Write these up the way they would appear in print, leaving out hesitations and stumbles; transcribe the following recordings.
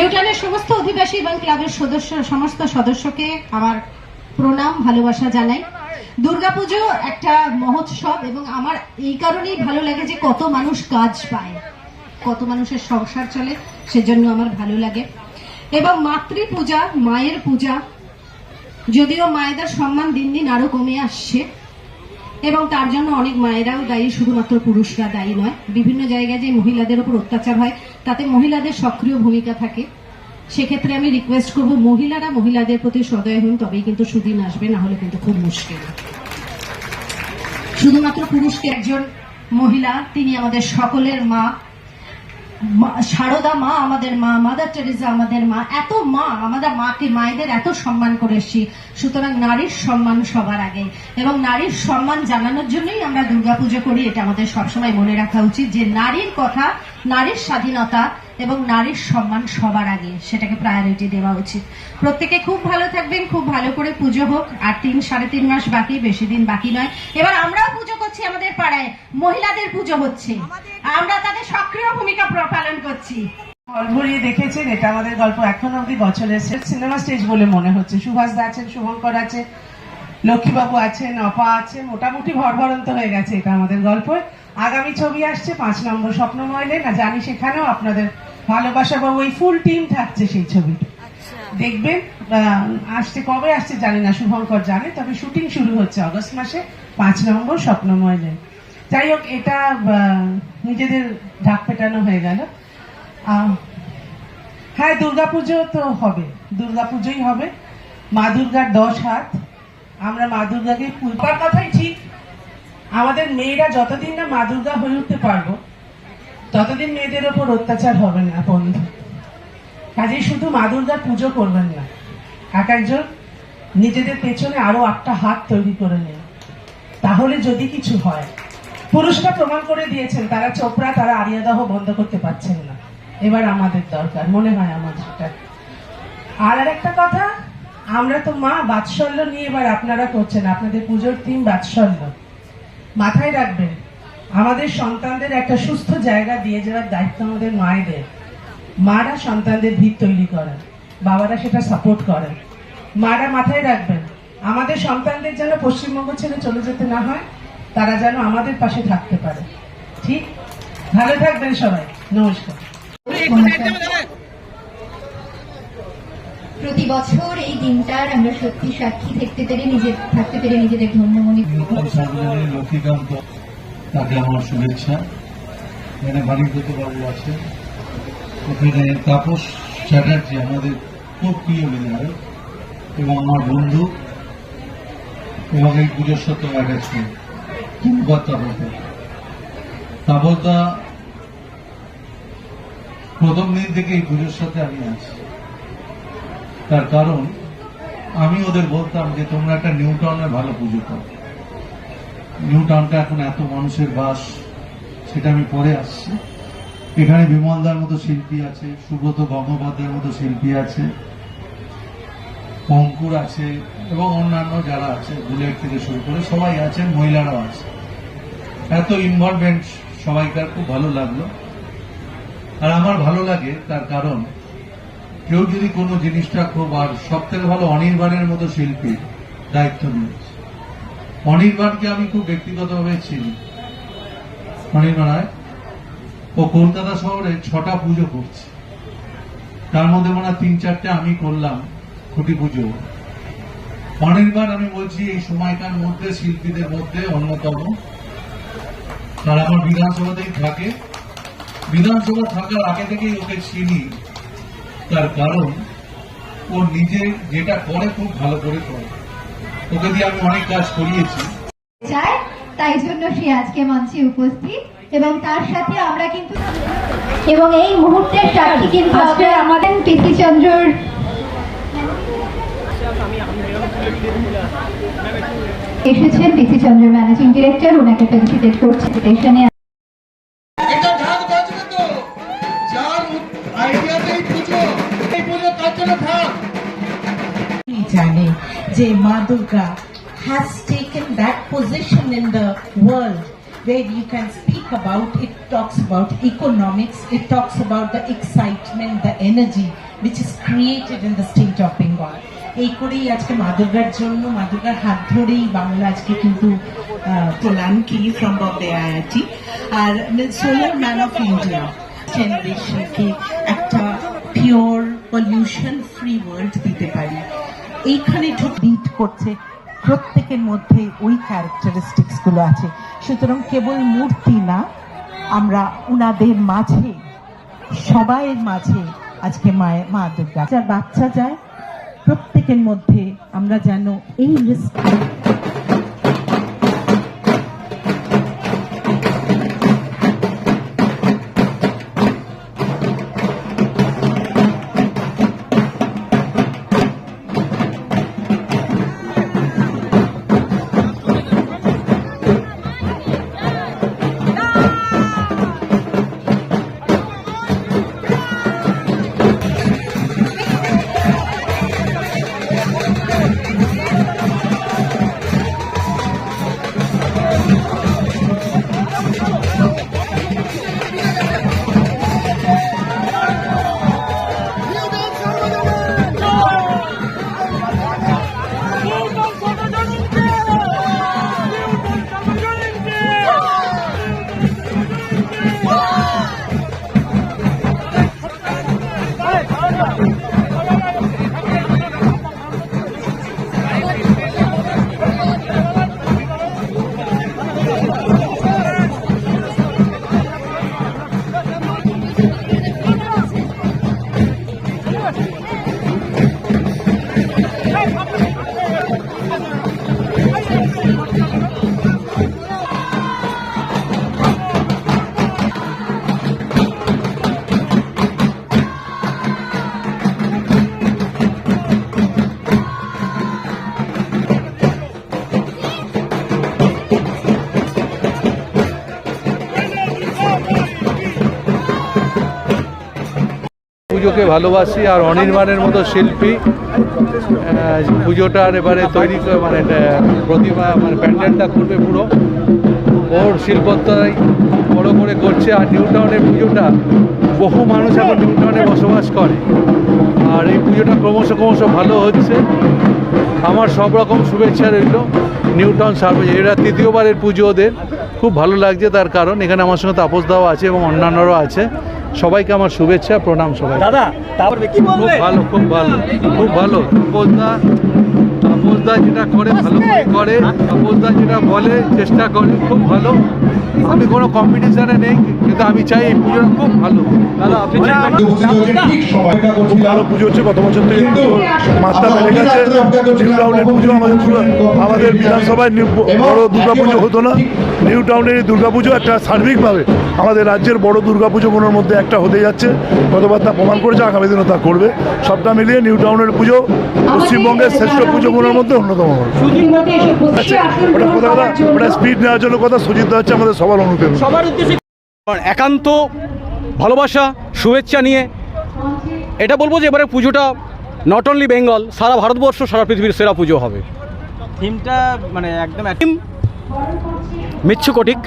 নিউটনের সমস্ত অধিবাসী এবং ক্লাবের সমস্ত সদস্যকে আমার প্রণাম ভালোবাসা জানাই। দুর্গাপুজো একটা মহোৎসব এবং আমার এই কারণেই ভালো লাগে যে কত মানুষ কাজ পায়, কত মানুষের সংসার চলে, সেজন্য আমার ভালো লাগে। এবং মাতৃপূজা, মায়ের পূজা, যদিও মায়েদের সম্মান দিন দিন আরো কমে আসছে এবং তার জন্য অনেক মায়েরাও দায়ী, শুধুমাত্র পুরুষরা দায়ী নয়। বিভিন্ন জায়গায় যে মহিলাদের উপর অত্যাচার হয় তাতে মহিলাদের সক্রিয় ভূমিকা থাকে। সেক্ষেত্রে আমি রিকোয়েস্ট করব মহিলারা মহিলাদের প্রতি সদয় হন, তবেই কিন্তু সুদিন আসবে, না হলে কিন্তু খুব মুশকিল। শুধুমাত্র পুরুষকে একজন মহিলা, তিনি আমাদের সকলের মা, সারদা মা আমাদের মা, মাদার টেরেসা আমাদের মা, এত মা, আমাদের মাকে মায়েদের এত সম্মান করে এসেছি। সুতরাং নারীর সম্মান সবার আগে, এবং নারীর সম্মান জানানোর জন্যই আমরা দুর্গাপুজো করি। এটা আমাদের সবসময় মনে রাখা উচিত যে নারীর কথা, নারীর স্বাধীনতা এবং নারীর সম্মান সবার আগে, সেটাকে প্রায়োরিটি দেওয়া উচিত। প্রত্যেকে খুব ভালো থাকবেন, খুব ভালো করে পুজো হোক। আর 3-3.5 মাস বাকি, বেশি দিন বাকি নয়। এবার আমরাও পুজো করছি, আমাদের পাড়ায় মহিলাদের পুজো হচ্ছে, আমরা তাদের সক্রিয় ভূমিকা পালন করছি। হল ভরিয়ে দেখেছেন, এটা আমাদের গল্প এখন অব্দি বছরের সিনেমা স্টেজ বলে মনে হচ্ছে। সুভাষ দা আছেন, শুভঙ্কর আছে, লক্ষ্মীবাবু আছেন, অপা আছে, মোটামুটি ভরভরন্ত হয়ে গেছে এটা আমাদের গল্প। আগামী ছবি আসছে 5 নম্বর স্বপ্নময় লেন, না জানি সেখানেও আপনাদের ভালোবাসা বা ওই ফুল টিম থাকছে সেই ছবিটা দেখবেন। আসছে, কবে আসছে জানি না, শুভঙ্কর জানে, তবে শুটিং শুরু হচ্ছে অগস্ট মাসে 5 নম্বর স্বপ্নময় লেন। যাই হোক, এটা নিজেদের ঢাক পেটানো হয়ে গেল। হ্যাঁ, দুর্গাপুজো তো হবে, দুর্গাপুজোই হবে। মা দুর্গার 10 হাত, আমরা মা দুর্গাকে পুজোর কথাই ঠিক। আমাদের মেয়েরা যতদিন না মা দুর্গা হয়ে উঠতে পারবো, ততদিন মেয়েদের ওপর অত্যাচার হবে না বন্ধু। কাজেই শুধু মা দুর্গার পুজো করবেন না, এক একজন নিজেদের পেছনে আরো 8টা হাত তৈরি করে নেন, তাহলে যদি কিছু হয়। পুরুষরা প্রমাণ করে দিয়েছেন, তারা চোপড়া, তারা আরিয়াদাহ বন্ধ করতে পারছেন না। এবার আমাদের দরকার, মনে হয় আমার সেটা। আর একটা কথা, আমরা তো মা, বাৎসল্য নিয়ে এবার আপনারা করছেন, আপনাদের পুজোর থিম বাৎসল্য। মাথায় রাখবেন, আমাদের সন্তানদের একটা সুস্থ জায়গা দিয়ে যাওয়ার দায়িত্ব আমাদের মায়েদের। মারা সন্তানদের ভিত তৈরি করেন, বাবারা সেটা সাপোর্ট করেন। মারা মাথায় রাখবেন, আমাদের সন্তানদের যেন পশ্চিমবঙ্গ ছেড়ে চলে যেতে না হয়, তারা যেন আমাদের পাশে থাকতে পারে। ঠিক, ভালো থাকবেন সবাই, নমস্কার। প্রতি বছর এই দিনটার আমরা সত্যি সাক্ষী থাকতে পেরে নিজেদের ধন্য মনে করি। লক্ষ্মীকান্ত, তাকে আমার শুভেচ্ছা। এখানে বাণীব্রত বাবু আছে, ওখানে তাপস চ্যাটার্জি আমাদের খুব প্রিয় বিধায়ক এবং আমার বন্ধু, এবং এই পুজোর সাথে অ্যাটাচমেন্ট। ধন্যবাদ তাপসদা। প্রথম দিন থেকে এই পুজোর সাথে আমি আছি, তার কারণ আমি ওদের বলতাম যে তোমরা একটা নিউ টাউনে ভালো পুজো করো। নিউ টাউনটা এখন এত মানুষের বাস, সেটা আমি পরে আসছি। এখানে বিমলদার মতো শিল্পী আছে, সুব্রত গঙ্গোপাধ্যায়ের মতো শিল্পী আছে, অঙ্কুর আছে, এবং অন্যান্য যারা আছে, বুলেট থেকে শুরু করে সবাই আছেন, মহিলারাও আছে। এত ইনভলভমেন্ট সবাইকার খুব ভালো লাগলো। আর আমার ভালো লাগে তার কারণ, কেউ যদি কোনো জিনিসটা খুব, আর সব থেকে ভালো অনির্বাণের মতো শিল্পীর দায়িত্ব নিয়েছে। অনির্বাণকে আমি খুব ব্যক্তিগতভাবে চিনি। অনির্বাণ, ও কলকাতা শহরে 6টা পুজো করছে, তার মধ্যে মনে হয় 3-4টে আমি করলাম খুঁটি পুজো। অনির্বাণ, আমি বলছি এই সময়কার মধ্যে শিল্পীদের মধ্যে অন্যতম। আর আমার বিধানসভাতেই থাকে, বিধানসভা থাকার আগে থেকেই ওকে চিনি। তার কারণ ও নিজে যেটা করে খুব ভালো করে করে, ওকে দিয়ে আমি অনেক কাজ করিয়েছি। তাই জন্য সে আজকে মঞ্চে উপস্থিত, এবং তার সাথে আমরা কিন্তু, এবং এই মুহূর্তের সাক্ষী কিন্তু আমাদের পিসি চন্দ্রর এসেছেন। পিসি চন্দ্র ম্যানেজিং ডিরেক্টর, ওনাকে ফেলিসিটেট করছে স্টেশনে। জানে যে মা Durga has taken that position in the world where you can speak about, it talks about economics, it talks about the excitement, the energy which is created in the state of Bengal. এই করেই আজকে মা দুর্গার জন্য, মা দুর্গার হাত ধরেই বাংলা আজকে কিন্তু প্রণাম কি ফ্রম বম্বে IIT আর সোলার ম্যান অফ ইন্ডিয়া জেনারেশনকে একটা পিওর পলিউশন ফ্রি ওয়ার্ল্ড দিতে পারি। এইখানে লিড করছে, প্রত্যেকের মধ্যে ওই ক্যারেক্টারিস্টিক্স গুলো আছে। সুতরাং কেবল মূর্তি না, আমরা উনাদের মাঝে, সবাইয়ের মাঝে আজকে মা দুর্গা যার বাচ্চা যায়, প্রত্যেকের মধ্যে আমরা যেন এই পুজোকে ভালোবাসি আর অনির্বাণের মতো শিল্পী পুজোটার এবারে তৈরি মানে প্রতিমা মানে প্যান্ডেলটা করবে পুরো ওর শিল্পত্বই বড় করে করছে। আর নিউ টাউনের পুজোটা বহু মানুষ এখন নিউ টাউনে বসবাস করে আর এই পুজোটা ক্রমশ ভালো হচ্ছে। আমার সব রকম শুভেচ্ছা রইল নিউ টাউন সার্ভিস। এরা তৃতীয়বারের পুজো ওদের, খুব ভালো লাগছে। তার কারণ এখানে আমার সঙ্গে তাপসদাও আছে এবং অন্যান্যরাও আছে। সবাইকে আমার শুভেচ্ছা, প্রণাম সবাই। দাদা তারপরে কি বলবে? খুব ভালো তাপসদা যেটা করে ভালো করে, তাপসদা যেটা বলে চেষ্টা করে খুব ভালো। আমি কোনো কম্পিটিশনে নেই, কিন্তু আমি চাই এই পুজোটা খুব ভালো। দাদা আপনি খুব ভালো পুজো হচ্ছে, গত বছর থেকে মাত্রা বেড়ে গেছে। নিউ টাউনের পুজো আমাদের বিধানসভায় বড় দুর্গা পুজো হতো না, নিউ টাউনের এই দুর্গা পুজো একটা সার্বিকভাবে আমাদের রাজ্যের বড় দুর্গা পুজোগুলোর মধ্যে একটা হতে যাচ্ছে। গতবার তা প্রমাণ করেছে, আগামী দিনও তা করবে। সবটা মিলিয়ে নিউ টাউনের পুজো পশ্চিমবঙ্গের শ্রেষ্ঠ পুজোগুলোর মধ্যে অন্যতম হবে। ওটা স্পিড নেওয়ার জন্য কথা সুজিত হচ্ছে আমাদের সবার অনুপ্রেরণা। সবার উদ্দেশ্যে একান্ত ভালোবাসা শুভেচ্ছা নিয়ে এটা বলবো যে এবারে পুজোটা নট অনলি বেঙ্গল, সারা ভারতবর্ষ, সারা পৃথিবীর সেরা পুজো হবে। থিমটা মানে একদম মিচ্ছুকটিক।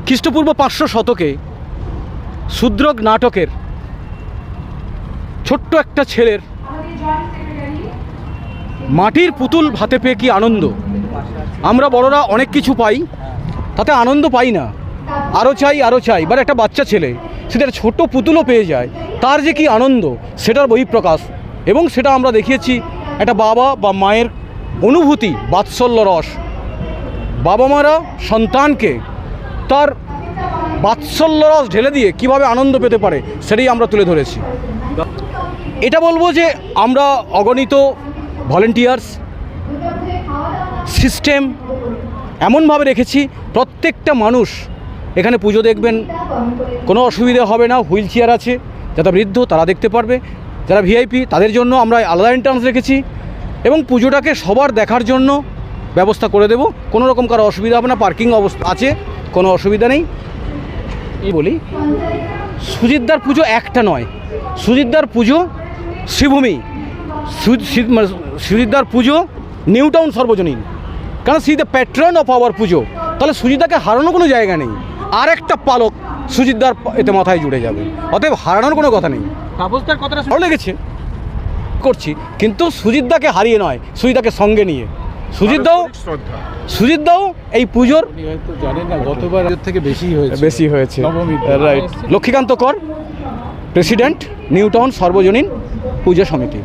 খ্রিস্টপূর্ব 500 শতকে শূদ্রক নাটকের ছোট্ট একটা ছেলের মাটির পুতুল হাতে পেয়ে কি আনন্দ। আমরা বড়রা অনেক কিছু পাই, তাতে আনন্দ পাই না, আরও চাই। এবার একটা বাচ্চা ছেলে সেটা ছোট পুতুলও পেয়ে যায়, তার যে কি আনন্দ সেটার বহিঃপ্রকাশ। এবং সেটা আমরা দেখিয়েছি একটা বাবা বা মায়ের অনুভূতি, বাৎসল্য রস। বাবা মারা সন্তানকে তার বাৎসল্য রস ঢেলে দিয়ে কীভাবে আনন্দ পেতে পারে সেটাই আমরা তুলে ধরেছি। এটা বলবো যে আমরা অগণিত ভলেন্টিয়ার্স সিস্টেম এমনভাবে রেখেছি প্রত্যেকটা মানুষ এখানে পুজো দেখবেন, কোনো অসুবিধা হবে না। হুইল চেয়ার আছে, যারা বৃদ্ধ তারা দেখতে পারবে, যারা ভিআইপি তাদের জন্য আমরা আলাদা এন্ট্রান্স রেখেছি এবং পুজোটাকে সবার দেখার জন্য ব্যবস্থা করে দেব। কোনো রকম কারো অসুবিধা হবে না, পার্কিং অবস্থা আছে, কোনো অসুবিধা নেই। বলি সুজিতদার পুজো একটা নয়, সুজিতদার পুজো শ্রীভূমি, সুজিতদার পুজো নিউ টাউন সর্বজনীন, কারণ C the patron of our পুজো। তাহলে সুজিতদাকে হারানোর কোনো জায়গা নেই। আর একটা পালক সুজিতদার এতে মাথায় জুড়ে যাবে, অতএব হারানোর কোনো কথা নেই। তাপসদার কথাটা ভালো লেগেছে করছি, কিন্তু সুজিতদাকে হারিয়ে নয়, সুজিতদাকে সঙ্গে নিয়ে। সুজিতদাও এই পুজোর জানেন না গতবার থেকে বেশি হয়েছে রাইট। লক্ষ্মীকান্ত কর, প্রেসিডেন্ট, নিউ টাউন সর্বজনীন পুজো সমিতি।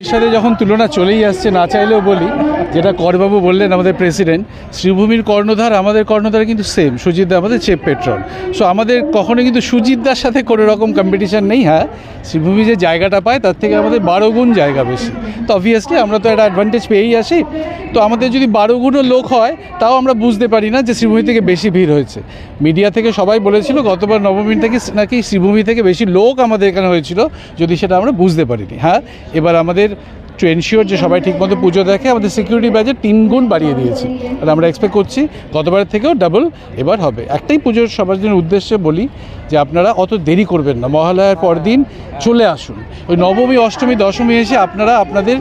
এর সাথে যখন তুলনা চলেই আসছে, না চাইলেও বলি, যেটা করবাবু বললেন আমাদের প্রেসিডেন্ট, শ্রীভূমির কর্ণধার আমাদের কর্ণধার কিন্তু সেম, সুজিতদা আমাদের চেপ পেট্রোল। সো আমাদের কখনো কিন্তু সুজিতদার সাথে কোনো রকম কম্পিটিশান নেই। হ্যাঁ, শ্রীভূমি যে জায়গাটা পায় তার থেকে আমাদের 12 গুণ জায়গা বেশি। তো অবভিয়াসলি আমরা তো একটা অ্যাডভান্টেজ পেয়েই আসি। তো আমাদের যদি 12 গুণও লোক হয় তাও আমরা বুঝতে পারি না যে শ্রীভূমি থেকে বেশি ভিড় হয়েছে। মিডিয়া থেকে সবাই বলেছিল গতবার নবমী থেকে নাকি শ্রীভূমি থেকে বেশি লোক আমাদের এখানে হয়েছিল, যদি সেটা আমরা বুঝতে পারিনি। হ্যাঁ, এবার আমাদের টু এনশিওর যে সবাই ঠিকমতো পুজো দেখে, আমাদের সিকিউরিটি বাজেট 3 গুণ বাড়িয়ে দিয়েছি। আর আমরা এক্সপেক্ট করছি গতবারের থেকেও ডাবল এবার হবে। একটাই পুজোর সবার জন্য উদ্দেশ্যে বলি যে আপনারা অত দেরি করবেন না, মহালয়ার পর দিন চলে আসুন। ওই নবমী, অষ্টমী, দশমী এসে আপনারা আপনাদের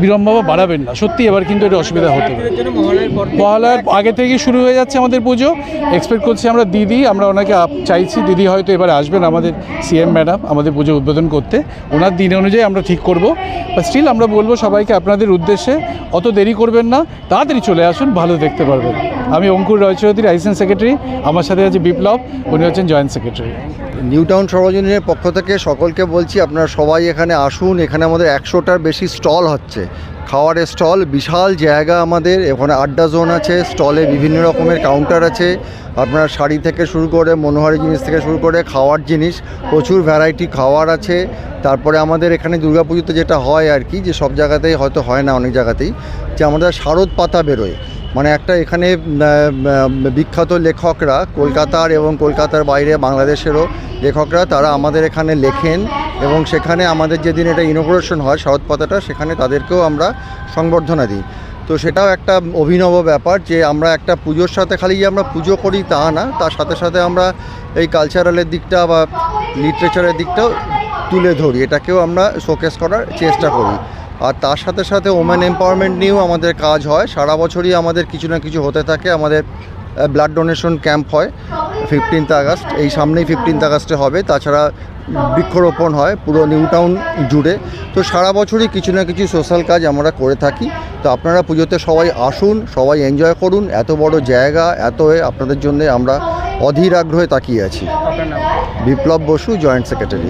বিড়ম্বনা বাড়াবেন না। সত্যি এবার কিন্তু এটা অসুবিধা হতে পারে। মহালয়ার আগে থেকেই শুরু হয়ে যাচ্ছে আমাদের পুজো। এক্সপেক্ট করছি আমরা দিদি, আমরা ওনাকে চাইছি, দিদি হয়তো এবার আসবেন আমাদের সিএম ম্যাডাম আমাদের পুজো উদ্বোধন করতে। ওনার দিন অনুযায়ী আমরা ঠিক করবো। বা স্টিল আমরা বলবো সবাইকে আপনাদের উদ্দেশ্যে অত দেরি করবেন না, তাড়াতাড়ি চলে আসুন, ভালো দেখতে পারবেন। আমি অঙ্কুর রয়চৌধুরী, অ্যাসিস্ট্যান্ট সেক্রেটারি, আমার সাথে আছে বিপ্লব, উনি হচ্ছেন জয়েন্ট সেক্রেটারি। নিউ টাউন সর্বজনীনের পক্ষ থেকে সকলকে বলছি আপনারা সবাই এখানে আসুন। এখানে আমাদের 100টার বেশি স্টল হচ্ছে, খাওয়ারের স্টল, বিশাল জায়গা আমাদের। এখানে আড্ডা জোন আছে, স্টলে বিভিন্ন রকমের কাউন্টার আছে। আপনার শাড়ি থেকে শুরু করে মনোহারি জিনিস থেকে শুরু করে খাওয়ার জিনিস, প্রচুর ভ্যারাইটি খাওয়ার আছে। তারপরে আমাদের এখানে দুর্গাপুজোতে যেটা হয় আর কি, যে সব জায়গাতেই হয়তো হয় না, অনেক জায়গাতেই, যে আমাদের শারদ পাতা বেরোয়। মানে একটা এখানে বিখ্যাত লেখকরা, কলকাতার এবং কলকাতার বাইরে বাংলাদেশেরও লেখকরা, তারা আমাদের এখানে লেখেন এবং সেখানে আমাদের যেদিন এটা ইনোগ্রেশন হয় শারদ পাতাটা, সেখানে তাদেরকেও আমরা সংবর্ধনা দিই। তো সেটাও একটা অভিনব ব্যাপার যে আমরা একটা পুজোর সাথে খালি যে আমরা পুজো করি তা না, তার সাথে সাথে আমরা এই কালচারালের দিকটা বা লিটারেচারের দিকটাও তুলে ধরি, এটাকেও আমরা শোকেস করার চেষ্টা করি। আর তার সাথে সাথে ওমেন এম্পাওয়ারমেন্ট নিয়েও আমাদের কাজ হয়। সারা বছরই আমাদের কিছু না কিছু হতে থাকে। আমাদের ব্লাড ডোনেশন ক্যাম্প হয় 15th আগস্ট, এই সামনেই 15th আগস্টে হবে। তাছাড়া বৃক্ষরোপণ হয় পুরো নিউ টাউন জুড়ে। তো সারা বছরই কিছু না কিছু সোশ্যাল কাজ আমরা করে থাকি। তো আপনারা পুজোতে সবাই আসুন, সবাই এনজয় করুন। এত বড় জায়গা, আপনাদের জন্য আমরা অধীর আগ্রহে তাকিয়ে আছি। বিপ্লব বসু, জয়েন্ট সেক্রেটারি।